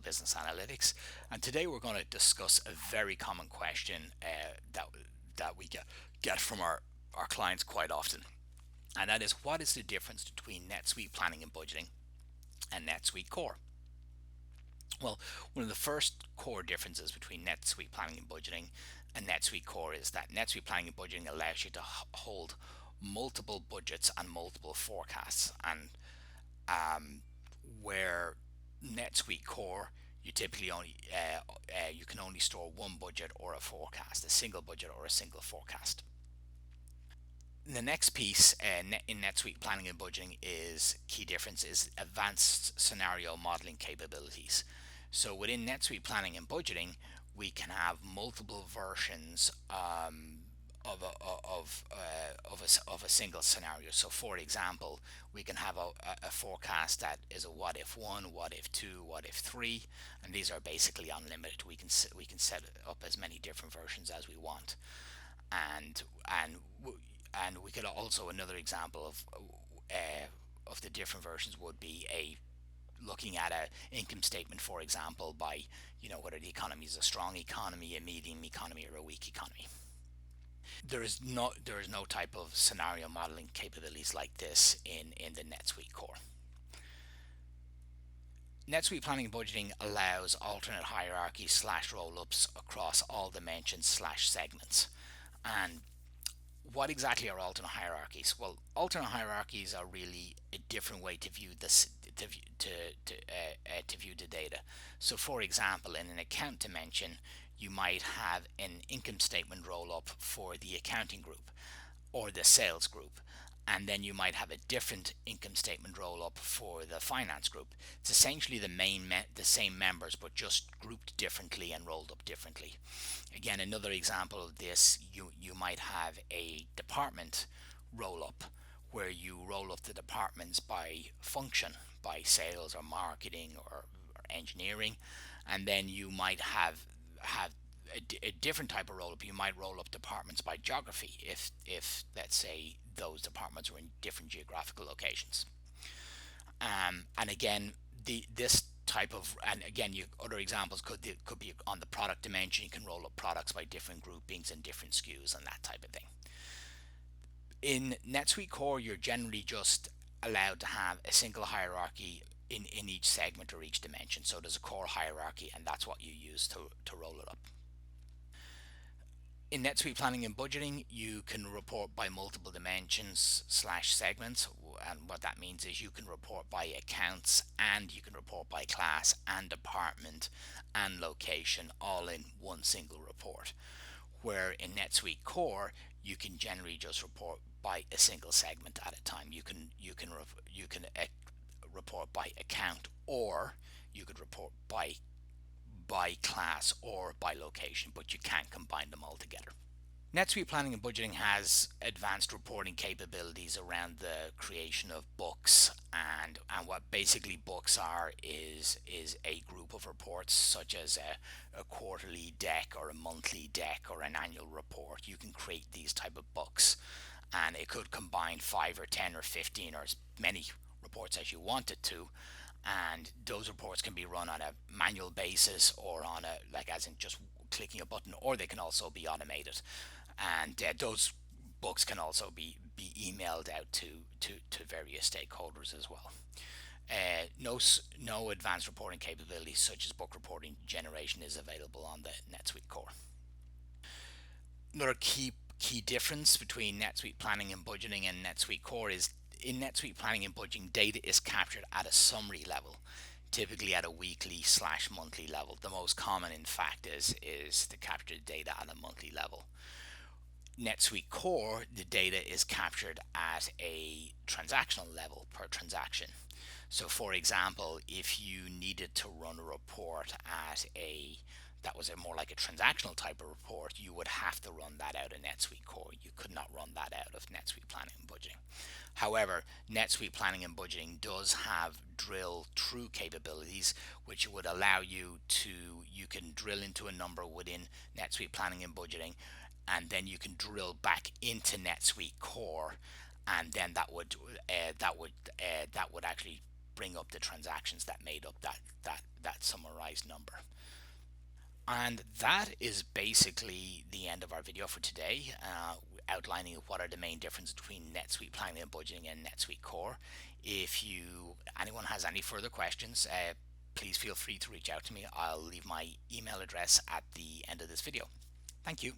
Business Analytics, and today we're going to discuss a very common question that we get from our clients quite often, and that is, what is the difference between NetSuite Planning and Budgeting and NetSuite Core? Well, one of the first core differences between NetSuite Planning and Budgeting and NetSuite Core is that NetSuite Planning and Budgeting allows you to hold multiple budgets and multiple forecasts, and where NetSuite Core, you typically only you can only store one budget or a forecast, a single budget or a single forecast. The next piece in NetSuite Planning and Budgeting is key difference is advanced scenario modeling capabilities. So within NetSuite Planning and Budgeting, we can have multiple versions of a single scenario. So, for example, we can have a forecast that is a what if one, what if two, what if three, and these are basically unlimited. We can set up as many different versions as we want, and and and we could also, another example of the different versions would be a looking at a income statement, for example, by whether the economy is a strong economy, a medium economy, or a weak economy. There is no type of scenario modeling capabilities like this in the NetSuite core. NetSuite Planning and Budgeting allows alternate hierarchies slash roll-ups across all dimensions slash segments. And what exactly are alternate hierarchies? Well, alternate hierarchies are really a different way to view this to view the data. So, for example, in an account dimension, you might have an income statement roll up for the accounting group or the sales group, and then you might have a different income statement roll up for the finance group. It's essentially the same members, but just grouped differently and rolled up differently. Again, another example of this, you might have a department roll up where you roll up the departments by function, by sales or marketing or engineering, and then you might have a different type of roll up. You might roll up departments by geography if let's say those departments are in different geographical locations. And again, this type of, and again, other examples could be on the product dimension. You can roll up products by different groupings and different SKUs and that type of thing. In NetSuite Core, you're generally just allowed to have a single hierarchy in each segment or each dimension. So there's a core hierarchy, and that's what you use to roll it up. In NetSuite Planning and Budgeting, you can report by multiple dimensions slash segments, and what that means is you can report by accounts, and you can report by class and department and location, all in one single report. Where in NetSuite Core, you can generally just report by a single segment at a time. You can report by account, or you could report by class or by location, but you can't combine them all together. NetSuite Planning and Budgeting has advanced reporting capabilities around the creation of books, and what basically books are is a group of reports, such as a quarterly deck or a monthly deck or an annual report. You can create these type of books, and it could combine 5 or 10 or 15 or as many reports as you want it to, and those reports can be run on a manual basis or on a, like, as in just clicking a button, or they can also be automated, and those books can also be emailed out to various stakeholders as well. No advanced reporting capabilities such as book reporting generation is available on the NetSuite core. Another key difference between NetSuite Planning and Budgeting and NetSuite Core is, in NetSuite Planning and Budgeting, data is captured at a summary level, typically at a weekly slash monthly level. The most common, in fact, is to capture data at a monthly level. NetSuite Core, the data is captured at a transactional level per transaction. So, for example, if you needed to run a report that was more like a transactional type of report, you would have to run that out of NetSuite Core. You could not run that out of NetSuite Planning and Budgeting. However, NetSuite Planning and Budgeting does have drill through capabilities, which would allow you can drill into a number within NetSuite Planning and Budgeting, and then you can drill back into NetSuite Core, and then that would actually bring up the transactions that made up that summarized number. And that is basically the end of our video for today, outlining what are the main differences between NetSuite Planning and Budgeting and NetSuite Core. If anyone has any further questions, please feel free to reach out to me. I'll leave my email address at the end of this video. Thank you.